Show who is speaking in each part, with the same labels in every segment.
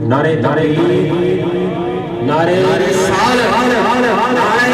Speaker 1: نعرے تکبیر، نعرے رسالت، نعرے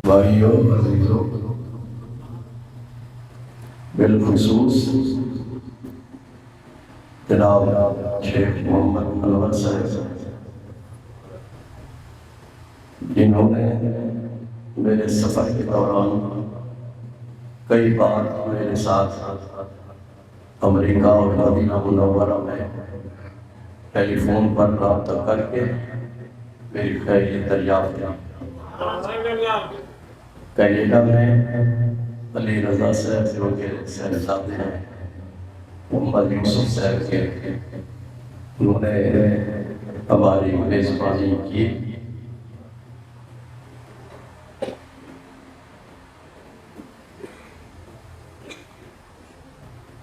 Speaker 1: بھائیوں عزیزوں، بالخصوص جناب شیخ محمد انور صاحب، جنہوں نے میرے سفر کے دوران کئی بار میرے ساتھ امریکہ اور مدینہ منورہ میں ٹیلی فون پر رابطہ کر کے میری خیریت دریافت کی۔ کینیڈا میں علی رضا صاحب جو کہ صاحبزادے ہیں، محمد یوسف صاحب کے، انہوں نے ہماری میزبانی کی۔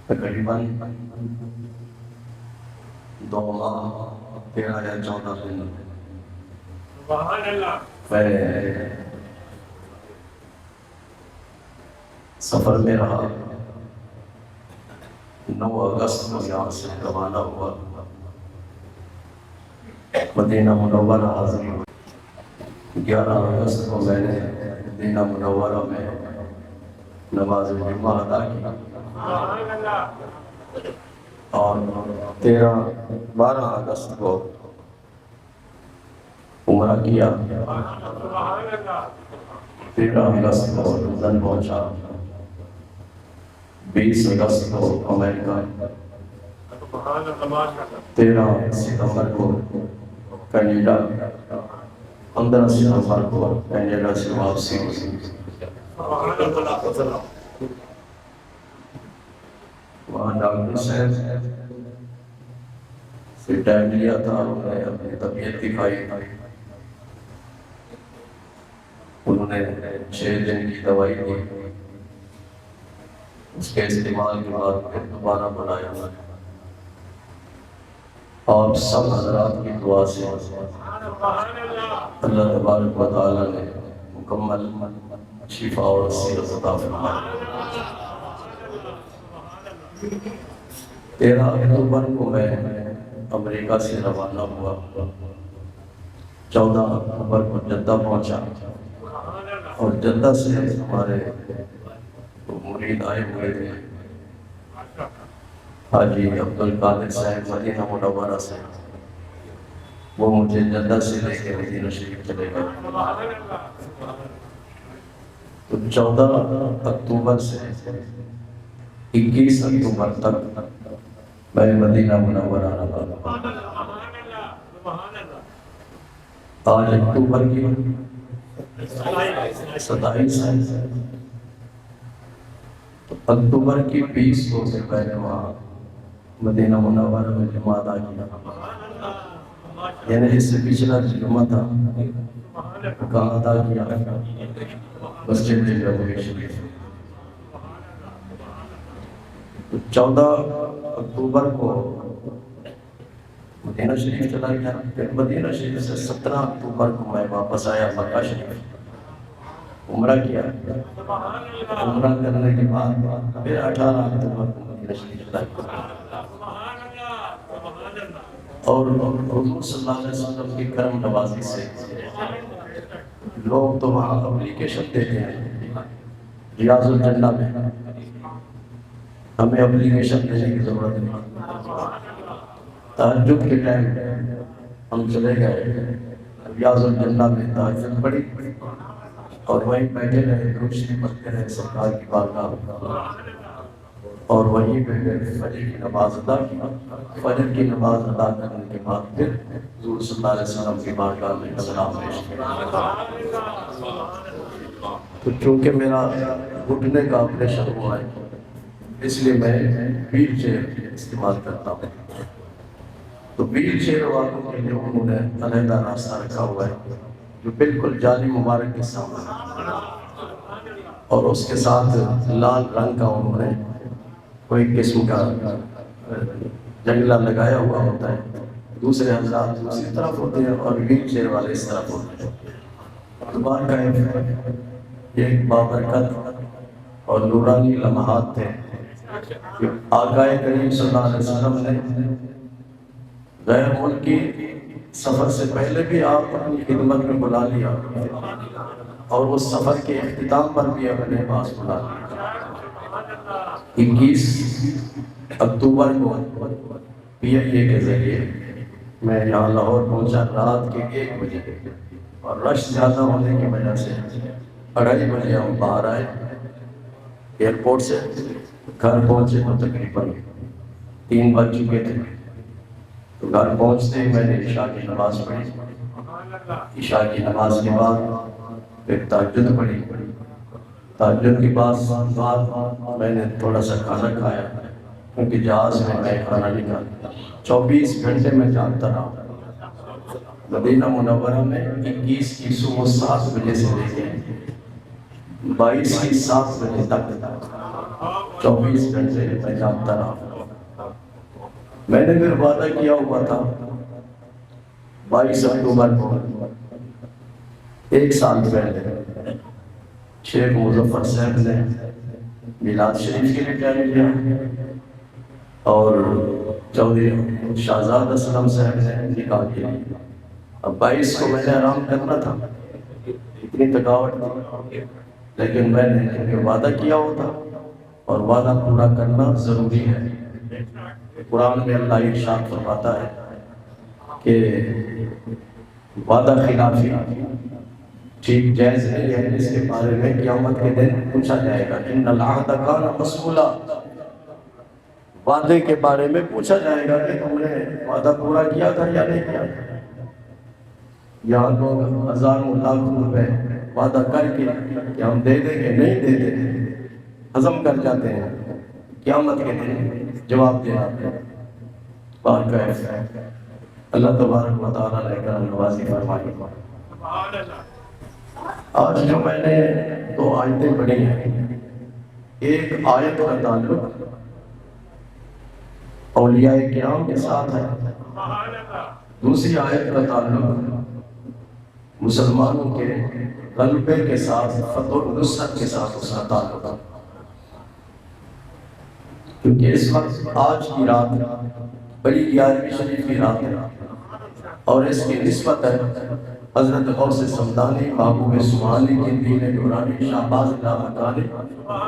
Speaker 1: تقریباً 2 ماہ 13 یا 14 دن میں سفر میں رہا۔ 9 اگست کو یہاں سے روانہ ہوا، مدینہ منورہ حاضر ہوئی۔ 11 اگست کو میں نے مدینہ منورہ میں نماز جمعہ ادا کی اور 12 اگست کو عمرہ کیا۔ 13 اگست کو لندن پہنچا، 20 اگست کو امریکہ، 13 ستمبر کو کینیڈا، 15 ستمبر کو کینیڈا سے واپسی ہوئی۔ وہاں ڈاکٹر صاحب سے ٹائم لیا تھا، انہوں نے اپنی طبیعت دکھائی، انہوں نے 6 دن کی دوائی دی، اس کے استعمال کے بعد پھر دوبارہ بنایا۔ آپ سب حضرات کی دعا سے اللہ تبارک و تعالیٰ نے مکمل شفا اور صحت عطا فرمائی۔ 13 اکتوبر کو میں امریکہ سے روانہ ہوا، 14 اکتوبر کو جدہ پہنچا اور جدہ سے ہمارے مرید آئے ہوئے تھے، حاجی عبدالقادر صاحب مدینہ منورہ سے، وہ مجھے جدہ سے لے کے مدینہ شریف چلے گئے۔ تو 14 اکتوبر سے 21 اکتوبر تک میں مدینہ منورہ رہا۔ آج اکتوبر کی 27 ہے، اکتوبر کی 20 کو سے پہلے وہاں مدینہ منورہ میں جمعہ ادا کیا، یعنی اس سے پچھلا جمعہ تھا کہاں ادا کیا؟ مسجد نبوی شریف۔ 14 اکتوبر کو مدینہ شریف چلا گیا، پھر مدینہ شریف سے 17 اکتوبر کو میں واپس آیا مکہ شریف، عمرہ کیا، عمرہ کرنے کے بعد پھر 18 اکتوبر کو مدینہ شریف چلا گیا۔ اور حضور صلی اللہ علیہ وسلم کی کرم نوازی سے لوگ تو وہاں اپلیکیشن دیتے ہیں ریاض الجنہ میں، ہمیں اپلیکیشن دینے کی ضرورت نہیں۔ تہجد کے ٹائم ہم چلے گئے ریاض الجنہ میں، تہجد پڑھی اور وہیں بیٹھے رہے، درود شریف پڑھتے رہے سرکار کی بارگاہ، اور وہیں پہ فجر کی نماز ادا کی۔ فجر کی نماز ادا کرنے کے بعد پھر حضور صلی اللہ علیہ وسلم کی بارگاہ میں سلام پیش کیا۔ تو چونکہ میرا گھٹنے کا آپریشن ہوا ہے، اس لیے میں ویل چیئر استعمال کرتا ہوں۔ تو ویل چیئر والوں کے لیے انہوں نے علیحدہ راستہ رکھا ہوا ہے جو بالکل جالی مبارک کے سامنے، اور اس کے ساتھ لال رنگ کا انہوں نے کوئی قسم کا جنگلہ لگایا ہوا ہوتا ہے، دوسرے حضرات دوسری طرف ہوتے ہیں اور ویل چیئر والے اس طرف ہوتے ہیں۔ دوبارہ کا یہ ایک بابرکت اور نورانی لمحات تھے کہ آقا کریم صلی اللہ علیہ وسلم نے غیر ملکی سفر سے پہلے بھی آپ اپنی خدمت میں بلا لیا، اور اس سفر کے اختتام پر بھی اپنے پاس بلا لیا۔ 21 اکتوبر کو پی آئی اے کے ذریعے میں یہاں لاہور پہنچا رات کے 1 بجے، اور رش زیادہ ہونے کی وجہ سے 2:30 بجے ہم باہر آئے ایئرپورٹ سے، گھر پہنچے تو تقریباً 3 بج چکے تھے۔ تو گھر پہنچتے ہی میں نے عشاء کی نماز پڑھی، عشاء کی نماز کے بعد پھر تہجد پڑھی، تہجد کے بعد میں نے تھوڑا سا کھانا کھایا، کیونکہ جہاز میں کھانا نہیں کھاتا۔ 24 گھنٹے میں جاگتا رہا مدینہ منورہ میں، 21 کی صبح 7 بجے سے لے کے 22 کی 7 بجے تک 24 گھنٹے میں جاگتا رہا۔ میں نے پھر وعدہ کیا ہوا تھا 22 اکتوبر کو، 1 سال پہلے شیخ مظفر صاحب نے میلاد شریف کے لیے ٹائم لیا، اور چودھری شہزاد اسلم صاحب نے نکاح کیا۔ اب 22 کو میں نے آرام کرنا تھا، اتنی تھکاوٹ تھی، لیکن میں نے وعدہ کیا ہوتا، اور وعدہ پورا کرنا ضروری ہے۔ قرآن میں اللہ ارشاد فرماتا ہے کہ وعدہ خلافی ٹھیک جائز نہیں ہے، اس کے بارے میں قیامت کے دن پوچھا جائے گا۔ ان العہد کان مسئولا، وعدے کے بارے میں پوچھا جائے گا کہ تم نے وعدہ پورا کیا تھا یا نہیں کیا۔ یہاں لوگ ہزاروں لاکھوں روپے وعدہ کر کے کہ ہم دے دیں گے، نہیں دے دیں، عزم کر جاتے ہیں، قیامت کے دن جواب دینا بات کا ہے۔ اللہ تبارک و تعالیٰ نے کرم نوازی فرمائی۔ آج جو میں نے 2 آیتیں پڑھی ہیں، ایک آیت کا تعلق اولیاء کرام کے ساتھ ہے، دوسری آیت کا تعلق مسلمانوں کے غلبے کے ساتھ، فتح و نصرت کے ساتھ اس کا تعلق ہے۔ کیونکہ اس وقت آج کی رات بڑی 11ویں شریف کی رات ہے، اور اس کی نسبت ہے حضرت غوث سمدانی، محبوب سبحانی کی دین نورانی، شہباز اللہ مکانی،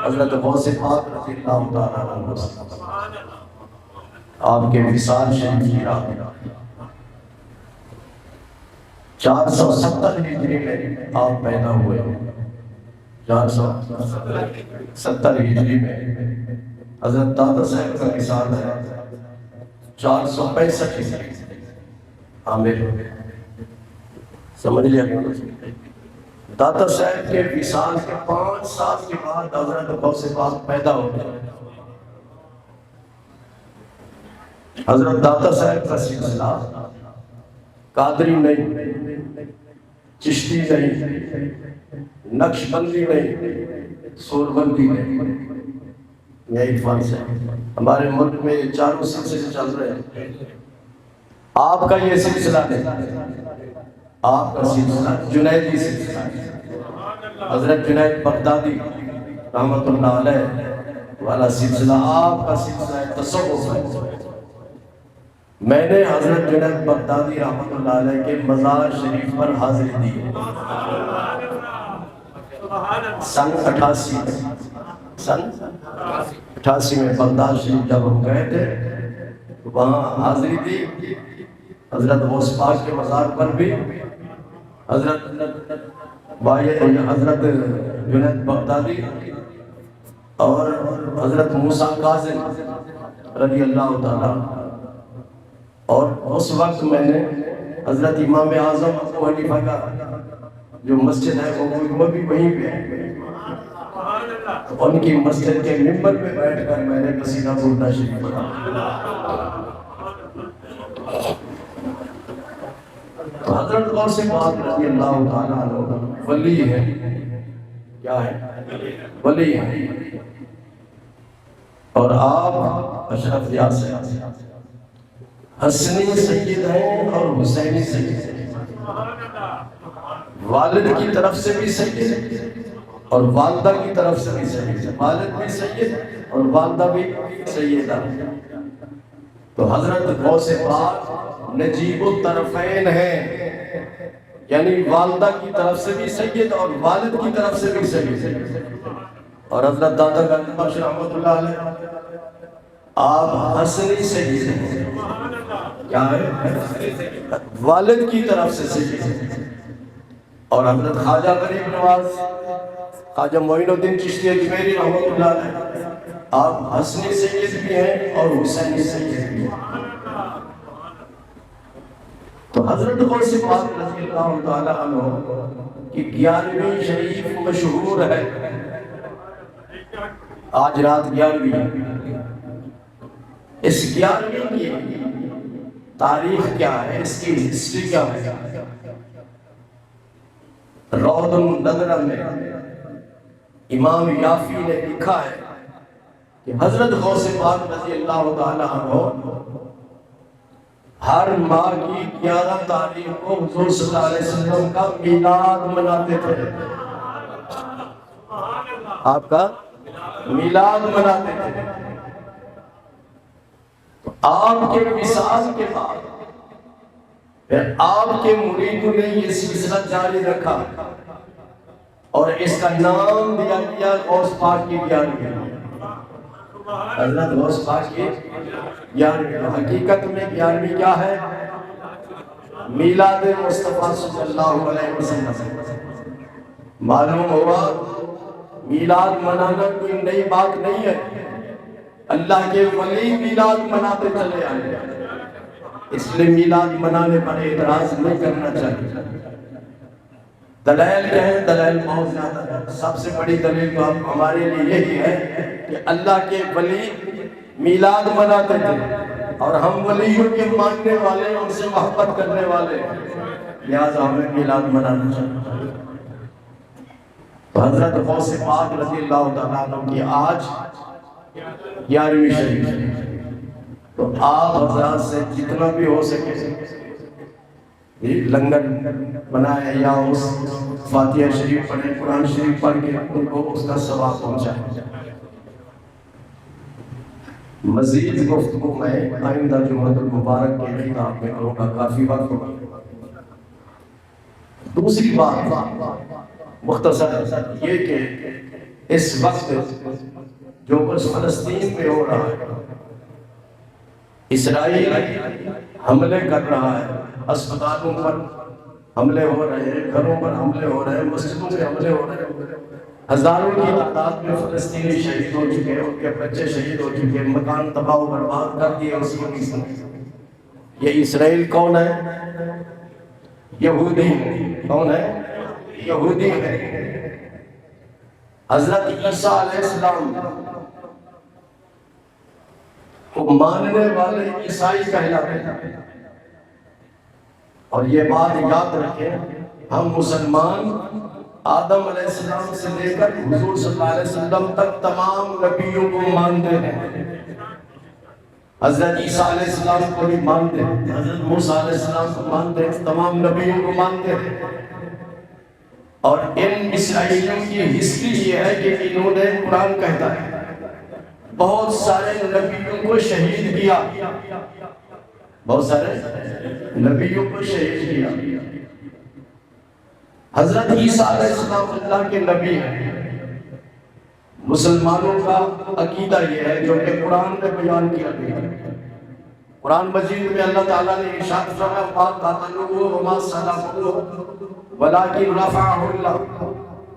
Speaker 1: حضرت غوث پاک رضی اللہ تعالیٰ عنہ سے آپ کے وصال شریف کی رات ہے۔ 470 ہجری میں آپ پیدا ہوئے، 470 ہجری میں حضرت دادا صاحب کا وصال ہے 465 ہجری عامر، سمجھ لیا گیا۔ داتا صاحب کے وصال کے 5 سال کے بعد حضرت غوث پاک پیدا ہو گئے۔ حضرت داتا صاحب کا سلسلہ قادری نہیں، چشتی نہیں، نقش بندی نہیں، سور بندی نہیں، یہی فرض ہے۔ ہمارے ملک میں یہ چاروں سلسلے چل رہے ہیں، آپ کا یہ سلسلہ نہیں، آپ کا سلسلہ جنیدی سلسلہ ہے۔ حضرت جنید بغدادی رحمت اللہ علیہ والا سلسلہ آپ کا سلسلہ ہے، تصوف ہے۔ میں نے حضرت جنید بغدادی رحمت اللہ علیہ کے مزار شریف پر حاضری دی سن 88 میں بغداد شریف جب ہم گئے تھے وہاں حاضری دی، حضرت غوث پاک کے مزار پر بھی حضرت جنید بغدادی اور حضرت موسیٰ کاظم رضی اللہ تعالیٰ، اور اس وقت میں نے حضرت امام اعظم ابو حنیفہ کا جو مسجد ہے وہ بھی وہیں پہ ہے، ان کی مسجد کے ممبر پہ بیٹھ کر میں نے قصیدہ بردہ شریف پڑھا۔ تو حضرت غوث پاک رضی اللہ تعالیٰ عنہ ولی ہے، کیا ہے؟ ولی ہے، اور آپ اشرف یاس ہیں، حسنی سید ہیں اور حسینی سید ہیں، والد کی طرف سے بھی سید اور والدہ کی طرف سے بھی سید، والد بھی سید اور والدہ بھی سیدہ۔ تو حضرت غوث پاک نجیب الطرفین ہیں، یعنی والدہ کی طرف سے بھی سید اور والد کی طرف سے بھی سید۔ اور حضرت داتا غوث بخش رحمت اللہ علیہ آپ حسنی سید ہیں، کیا ہے؟ والد کی طرف سے سید۔ اور حضرت خواجہ غریب نواز خواجہ معین الدین چشتی اجمیری رحمت اللہ علیہ آپ حسنی سید بھی ہیں اور حسینی سید بھی ہیں۔ تو حضرت غوث پاک رضی اللہ تعالیٰ عنہ کی 11ویں شریف مشہور ہے، آج رات 11ویں ہے۔ اس 11ویں کی تاریخ کیا ہے، اس کی ہسٹری کیا ہے؟ روض النظرہ میں امام یافی نے لکھا ہے کہ حضرت غوث پاک رضی اللہ تعالیٰ عنہ ہر ماہ کی 11 تاریخ کو حضور صلی اللہ علیہ وسلم کا میلاد مناتے تھے، آپ کا میلاد مناتے تھے۔ تو آپ کے وصال کے بعد پھر آپ کے مریدوں نے یہ سلسلہ جاری رکھا اور اس کا نام دیا گیا غوث پاک کی 11ویں۔ حضرت غوث پاک کی 11ویں، حقیقت میں 11ویں کیا ہے؟ میلاد مصطفیٰ صلی اللہ علیہ وسلم۔ معلوم ہوا میلاد منانا کوئی نئی بات نہیں ہے، اللہ کے ولی میلاد مناتے چلے آئے، اس لیے میلاد منانے پر اعتراض نہیں کرنا چاہیے۔ دلائل کیا ہے؟ دلائل بہت زیادہ ہے، سب سے بڑی دلیل تو ہمارے لیے یہی ہے کہ اللہ کے ولی میلاد مناتے تھے اور ہم ولیوں کے ماننے والے، ان سے محبت کرنے والے، لہذا ہمیں میلاد منانا چاہیے۔ تو حضرت غوث پاک رضی اللہ تعالیٰ عنہ کی آج 11ویں شریف ہے، تو آپ حضرات سے جتنا بھی ہو سکے لنگر بنائے یا اس فاتحہ شریف پڑھیں، قرآن شریف پڑھ کے ان کو اس کا ثواب پہنچائیں۔ مزید گفتگو میں آئندہ جمعۃ المبارک کے خطاب میں کروں گا، کافی وقت ہوگا۔ دوسری بات مختصر یہ کہ اس وقت جو کچھ فلسطین میں ہو رہا ہے، اسرائیل حملے کر رہا ہے، اسپتالوں پر حملے ہو رہے ہیں، گھروں پر حملے ہو رہے ہیں، مسجدوں پہ حملے ہو رہے ہیں، ہزاروں کی تعداد میں فلسطینی شہید ہو چکے ہیں، ان کے بچے شہید ہو چکے ہیں، مکان تباہ و برباد کر دیے اس وقت۔ یہ اسرائیل کون ہے؟ یہودی کون ہے؟ یہودی ہے، حضرت عیسیٰ علیہ السلام کو ماننے والے عیسائی کہلاتے ہیں۔ اور یہ بات یاد رکھیں، ہم مسلمان آدم علیہ السلام سے لے کر حضور صلی اللہ علیہ وسلم تک تمام نبیوں کو مانتے ہیں، حضرت عیسیٰ علیہ السلام کو بھی مانتے ہیں، حضرت موسیٰ علیہ السلام کو مانتے ہیں، تمام نبیوں کو مانتے ہیں۔ اور ان اسرائیلیوں کی ہسٹری یہ ہے کہ انہوں نے، قرآن کہتا ہے، بہت سارے نبیوں کو شہید کیا، بہت سارے نبیوں کو شہید کیا۔ حضرت عیسیٰ علیہ السلام اللہ کے نبی ہیں۔ مسلمانوں کا عقیدہ یہ ہے جو کہ قرآن میں بیان کیا گیا ہے۔ قرآن مجید میں اللہ تعالیٰ نے ارشاد فرمایا وَمَا قَتَلُوهُ وَمَا صَلَبُوهُ وَلَٰكِنْ رَفَعَهُ اللَّهُ،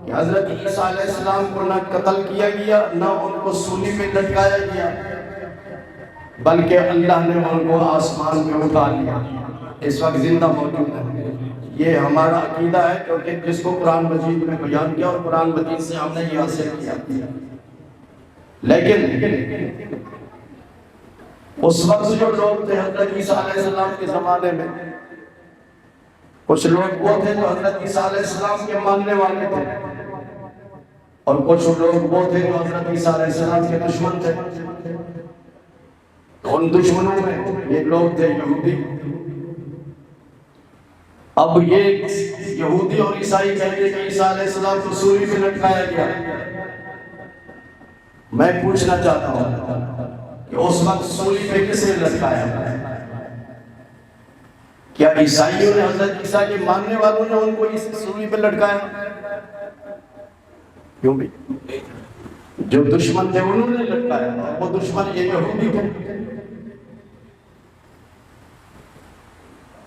Speaker 1: کہ حضرت عیسیٰ علیہ السلام کو نہ قتل کیا گیا نہ ان کو سولی پہ لٹکایا گیا، بلکہ اللہ نے ان کو آسمان میں اٹھا لیا، اس وقت زندہ موجود ہے۔ یہ ہمارا عقیدہ ہے کیونکہ جس کو قرآن مجید میں بیان کیا اور قرآن مجید سے ہم نے یہ حاصل کیا۔ لیکن اس وقت جو لوگ تھے حضرت عیسیٰ علیہ السلام کے زمانے میں، کچھ لوگ وہ تھے جو حضرت عیسیٰ علیہ السلام کے ماننے والے تھے، اور کچھ لوگ وہ تھے جو حضرت عیسیٰ علیہ السلام کے دشمن تھے۔ تو ان دشمنوں میں یہ لوگ تھے یہودی۔ اب یہ یہودی اور عیسائی کہتے کہ عیسیٰ علیہ السلام کو سولی پہ لٹکایا گیا۔ میں پوچھنا چاہتا ہوں کہ اس وقت سولی پہ کس نے لٹکایا؟ کیا عیسائیوں نے، حضرت عیسیٰ کے ماننے والوں نے ان کو سولی پہ لٹکایا؟ کیوں بھی؟ جو دشمن تھے انہوں نے لٹکایا، وہ دشمن یہ یہودی تھے۔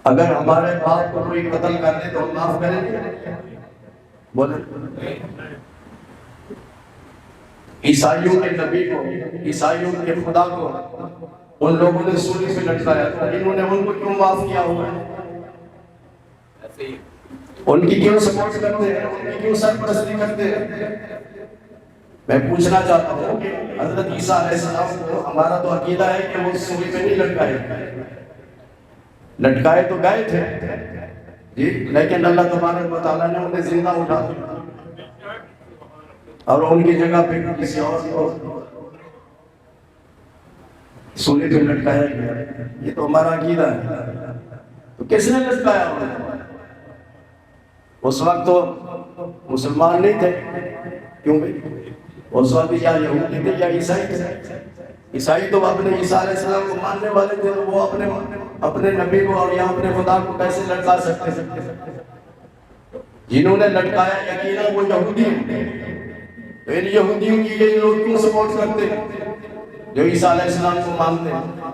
Speaker 1: اگر ہمارے باپ کو کوئی قتل کر دے تو ہم معاف کریں گے؟ بولے عیسائیوں کے نبی کو، عیسائیوں کے خدا کو ان لوگوں نے سولی پہ لٹکایا، تو انہوں نے ان کو کیوں معاف کیا ہوا ہے؟ ان کی کیوں سپورٹ کرتے ہیں؟ ان کی کیوں سرپرستی کرتے ہیں؟ میں پوچھنا چاہتا ہوں کہ حضرت عیسیٰ علیہ السلام کو ہمارا تو عقیدہ ہے کہ وہ سولی پہ نہیں لٹکائے، لٹکائے تو گئے تھے جی، لیکن اللہ تبارک و تعالیٰ نے انہیں زندہ اٹھا اور ان کی جگہ پہ کسی اور کو سولی پہ لٹکایا گیا۔ یہ تو ہمارا عقیدہ ہے۔ تو کس نے لٹکایا انہیں؟ اس وقت تو مسلمان نہیں تھے، کیوں بھائی؟ اس وقت یا یہودی تھے یا عیسائی تھے۔ عیسائی تو اپنے عیسیٰ علیہ السلام کو ماننے والے تھے، تو وہ اپنے نبی کو اور یا اپنے خدا کو کیسے لٹکا سکتے تھے؟ جنہوں نے لٹکایا یقیناً وہ یہودی ہیں۔ تو ان یہودیوں کی یہ لوگ کیوں سپورٹ کرتے ہیں جو عیسیٰ علیہ السلام کو مانتے ہیں؟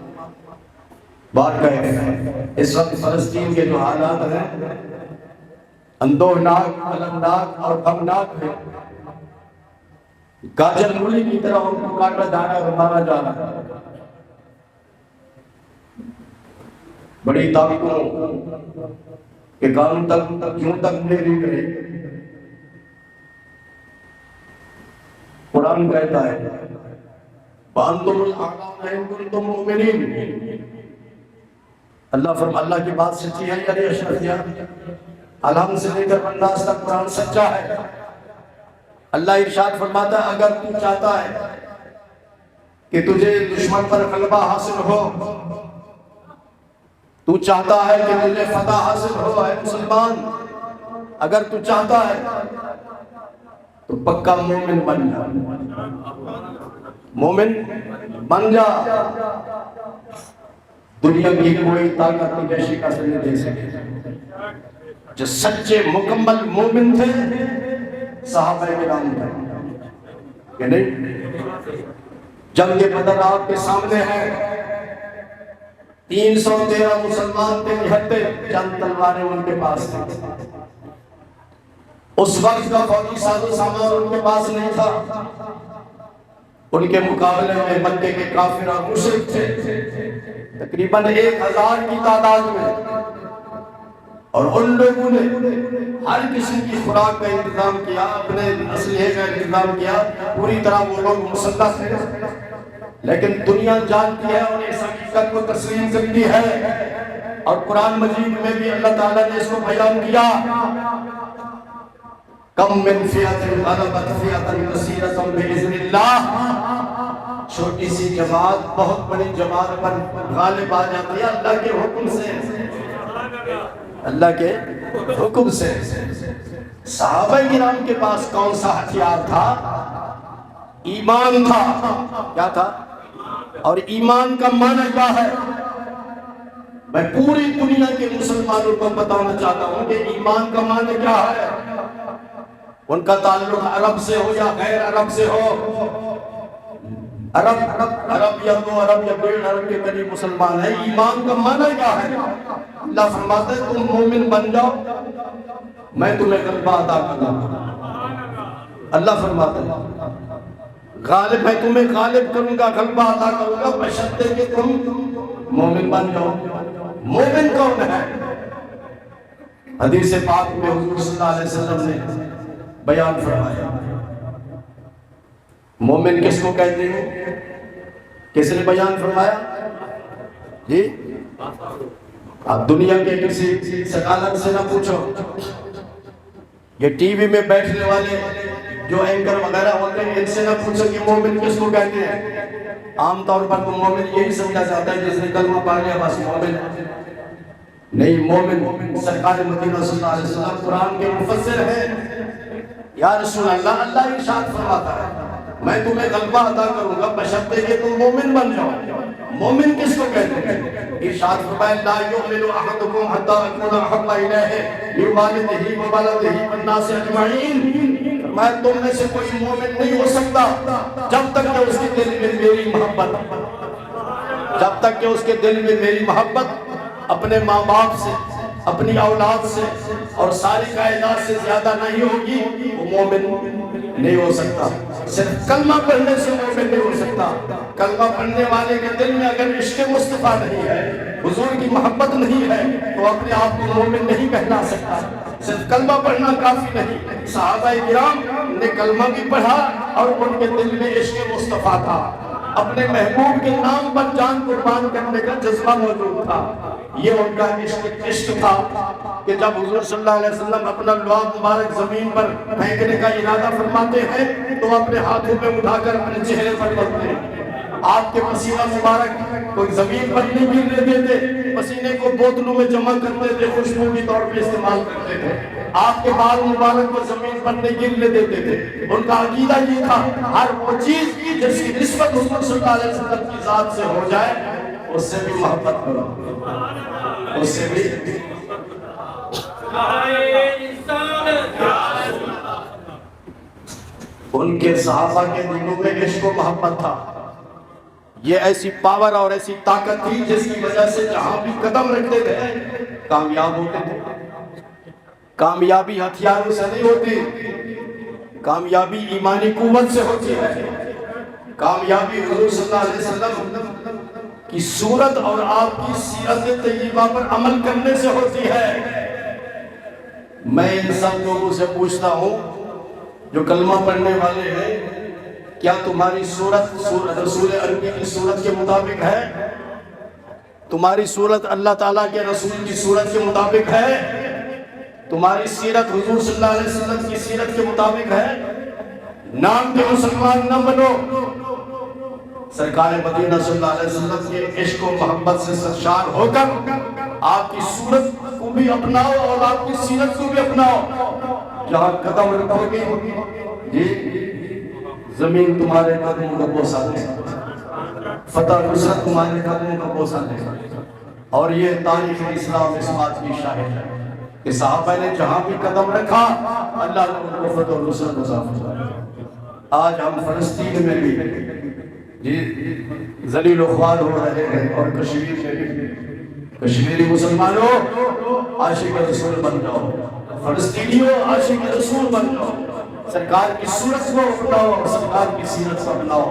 Speaker 1: بات کہیں اس وقت فلسطین کے جو حالات ہیں اندوہناک، المناک اور غمناک ہیں۔ گاجر مولی کی طرح ان کو کاٹا جا رہا ہے، مارا جا رہا ہے۔ بڑی طاقتوں کے قانون تک کیوں تک نہیں کرے؟ قرآن کہتا ہے وَأَنْتُمُ الْأَعْلَوْنَ إِن كُنتُم مُؤْمِنِينَ۔ اللہ کی بات سچی ہے یا نہیں اشرفیہ؟ الحمد سے لے کر الناس تک قرآن سچا ہے۔ اللہ ارشاد فرماتا ہے اگر تو چاہتا ہے کہ تجھے دشمن پر غلبہ حاصل ہو، تو چاہتا ہے کہ تجھے فتح حاصل ہو، اے مسلمان، اگر تو چاہتا ہے تو پکا مومن بن جا، مومن بن جا۔ دنیا کی کوئی طاقت تجھے شکست نہیں دے سکے۔ جو سچے مکمل مومن تھے صحابہ کرام تھے کہ نہیں؟ جنگ بدر آپ کے سامنے ہے، 313 مسلمان تھے نہتے، چند تلواریں ان کے پاس تھیں۔ اس وقت کا فوجی ساز و سامان ان کے پاس نہیں تھا۔ ان کے مقابلے میں مکے کے کافر اور مشرک تھے، تقریباً 1000 کی تعداد میں۔ اور ان لوگوں نے ہر قسم کی خوراک کا انتظام کیا، اپنے اسلحے کا انتظام کیا، پوری طرح وہ لوگ مسلح تھے، لیکن دنیا جانتی ہے اور اس حقیقت کو تسلیم کرتی ہے، اور قرآن مجید میں بھی اللہ تعالیٰ نے اس کو بیان کیا، کم من فئۃ غلبت فئۃ کثیرۃ بإذن اللہ، چھوٹی سی جماعت بہت بڑی جماعت پر غالب آ جاتی ہے اللہ کے حکم سے، اللہ کے حکم سے۔ صحابہ کرام کے پاس کون سا ہتھیار تھا؟ ایمان تھا۔ کیا تھا؟ اور ایمان کا معنی کیا ہے؟ میں پوری دنیا کے مسلمانوں کو بتانا چاہتا ہوں کہ ایمان کا معنی کیا ہے۔ ان کا تعلق عرب سے ہو یا غیر عرب سے ہو، عرب یا 2 عرب یا 1.5 عرب کے قریب مسلمان ہے، ایمان کا معنی کیا ہے؟ اللہ فرماتا ہے تم مومن بن جاؤ میں تمہیں غلبہ عطا کروں گا۔ اللہ فرماتا ہے غالب میں تمہیں غالب کروں گا، غلبہ عطا کروں گا، بشرطے کہ تم مومن بن جاؤ۔ مومن کون ہے؟ حدیث پاک میں حضور صلی اللہ علیہ وسلم نے بیان فرمایا، مومن کس کو کہتے ہیں؟ کس نے بیان فرمایا؟ جی آپ دنیا کے کسی سکالت سے نہ پوچھو، یہ ٹی وی میں بیٹھنے والے جو اینکر وغیرہ ہوتے ہیں ان سے نہ پوچھو کہ مومن کس کو کہتے ہیں۔ عام طور پر تو مومن یہی سمجھا جاتا ہے جس نے کلمہ پڑھ لیا بس مومن ہے۔ نہیں، مومن سرکار مدینہ صلی اللہ علیہ وسلم قرآن کے مفسر ہیں۔ یا رسول اللہ، اللہ ارشاد فرماتا ہے میں تمہیں غلبہ عطا کروں گا بشرطے کہ تم مومن بن جاؤ۔ مومن کس کو کہتے ہیں؟ ارشاد فرمایا لا یؤمن احدکم حتی اکون احب الیہ من والدہ وولدہ والناس اجمعین، فرمایا تم میں سے کوئی مومن نہیں ہو سکتا جب تک کہ اس کے دل میں میری محبت، جب تک کہ اس کے دل میں میری محبت اپنے ماں باپ سے، اپنی اولاد سے اور ساری کائنات سے زیادہ نہیں ہوگی، وہ مومن نہیں ہو سکتا۔ صرف کلمہ پڑھنے سے مومن نہیں ہو سکتا۔ کلمہ پڑھنے والے کے دل میں اگر عشق مصطفیٰ نہیں ہے، حضور کی محبت نہیں ہے، تو اپنے آپ کو مومن نہیں کہلا سکتا۔ صرف کلمہ پڑھنا کافی نہیں، صحابہ کرام نے کلمہ بھی پڑھا اور ان کے دل میں عشق مصطفیٰ تھا، اپنے محبوب کے نام پر جان قربان کرنے کا جذبہ موجود تھا۔ یہ ان کا عشق تھا کہ جب حضور صلی اللہ علیہ وسلم اپنا لعاب مبارک زمین پر پھینکنے کا ارادہ فرماتے ہیں تو اپنے ہاتھوں پہ اٹھا کر اپنے چہرے پر رکھتے ہیں۔ آپ کے پسینہ مبارک کوئی زمین پر نہیں گرنے دیتے، پسینے کو بوتلوں میں جمع کرتے تھے، خوشبو کے طور پہ استعمال کرتے تھے۔ آپ کے بال مبارک کو زمین پر نہیں گرنے دیتے تھے۔ ان کا عقیدہ یہ تھا ہر وہ چیز جس کی نسبت حضور صلی اللہ علیہ وسلم کی ذات سے ہو جائے اس سے بھی محبت کرو، اس سے بھی۔ ان کے صحابہ کے دلوں میں عشق و محبت تھا۔ یہ ایسی پاور اور ایسی طاقت تھی جس کی وجہ سے جہاں بھی قدم رکھتے تھے کامیاب ہوتے تھے۔ کامیابی ہتھیاروں سے نہیں ہوتی، کامیابی ایمانی قوت سے ہوتی ہے۔ کامیابی حضور صلی اللہ علیہ وسلم کی صورت اور آپ کی سیرت طیبہ پر عمل کرنے سے ہوتی ہے۔ میں ان سب لوگوں سے پوچھتا ہوں جو کلمہ پڑھنے والے ہیں، کیا تمہاری صورت رسول عربی کی صورت کے مطابق ہے؟ تمہاری صورت اللہ تعالیٰ کے رسول کی صورت کے مطابق ہے؟ تمہاری سیرت حضور صلی اللہ علیہ وسلم کی سیرت کے مطابق ہے؟ نام کے مسلمان نہ بنو، سرکار مدینہ صلی اللہ علیہ وسلم کے عشق و محبت سے سرشار ہو کر آپ کی صورت کو بھی اپناؤ اور آپ کی سیرت کو بھی اپناؤ۔ جہاں قدم رکھو گے زمین تمہارے قدموں کا بوسہ دے، فتح نصرت تمہارے قدموں کا بوسہ دے۔ اور یہ تاریخ اسلام اس بات کی شاہد ہے کہ صحابہ نے جہاں بھی قدم رکھا اللہ نے ان کو فتح نصرت عطا فرمائی۔ آج ہم فلسطین میں بھی ذلیل و خوار ہو رہے ہیں، اور کشمیر میں بھی۔ کشمیری مسلمانوں عاشق رسول بن جاؤ، فلسطینیوں عاشق رسول بن جاؤ، سرکار کی صورت کو اپناؤ، سرکار کی سیرت کو اپناؤ،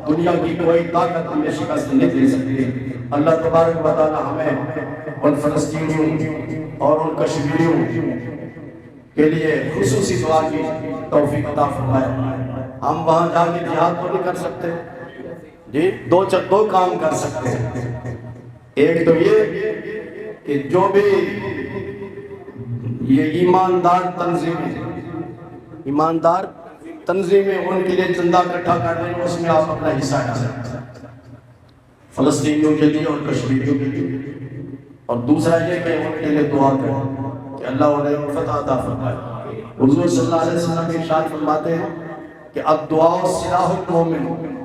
Speaker 1: دنیا کی کوئی طاقت تمہیں شکست نہیں دے سکتی۔ اللہ تبارک و تعالی ہمیں ان فلسطینیوں اور ان کشمیریوں کے لیے خصوصی دعا کی توفیق عطا فرمائے۔ ہم وہاں جا کے جہاد تو نہیں کر سکتے جی، دو کام کر سکتے ہیں۔ ایک تو یہ کہ جو بھی یہ ایماندار تنظیمیں ان کے لیے چندہ اکٹھا کر رہے ہیں، اس میں آپ اپنا حصہ ڈالیں فلسطینیوں کے لیے اور کشمیریوں کے لیے۔ اور دوسرا یہ کہ ان کے لیے دعا کریں کہ اللہ انہیں فتح عطا فرمائے۔ حضور صلی اللہ علیہ وسلم ارشاد فرماتے ہیں کہ الدعاء سلاح المومن،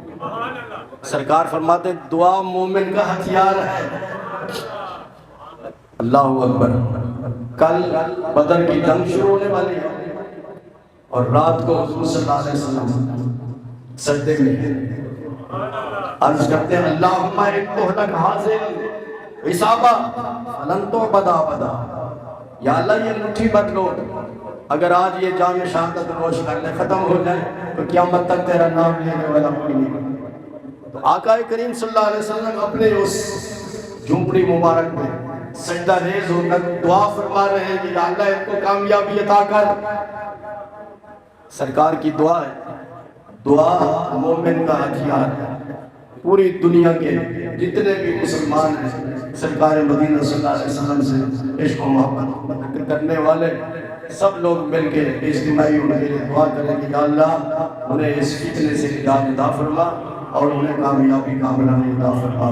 Speaker 1: سرکار فرماتے ہیں دعا مومن کا ہتھیار ہے۔ اللہ اکبر۔ کل بدر کی جنگ شروع ہونے والی ہے اور رات کو حضور صلی اللہ علیہ وسلم سجدے میں عرض کرتے ہیں اللہم انتہلک حاضر حسابا فلن تعبد ابدا، یا اللہ یہ مٹھی بھر لو، اگر آج یہ جام شہادت نوش کر لے ختم ہو جائے تو قیامت تک تیرا نام لینے والا کوئی نہیں۔ تو آقا کریم صلی اللہ علیہ وسلم اپنے اس جھونپڑی مبارک میں سجدہ ریز ہو کر دعا فرما رہے ہیں کہ یا اللہ ان کو کامیابی عطا کر۔ سرکار کی دعا ہے، دعا مومن کا ہتھیار ہے۔ پوری دنیا کے جتنے بھی مسلمان ہیں سرکار مدینہ صلی اللہ علیہ وسلم سے عشق و محبت کرنے والے سب لوگ مل کے اجتماعی ان کے لیے دعا کریں کہ یا اللہ انہیں اس فتنے سے نجات عطا فرما اور انہیں کامیابی کامرانی عطا فرما۔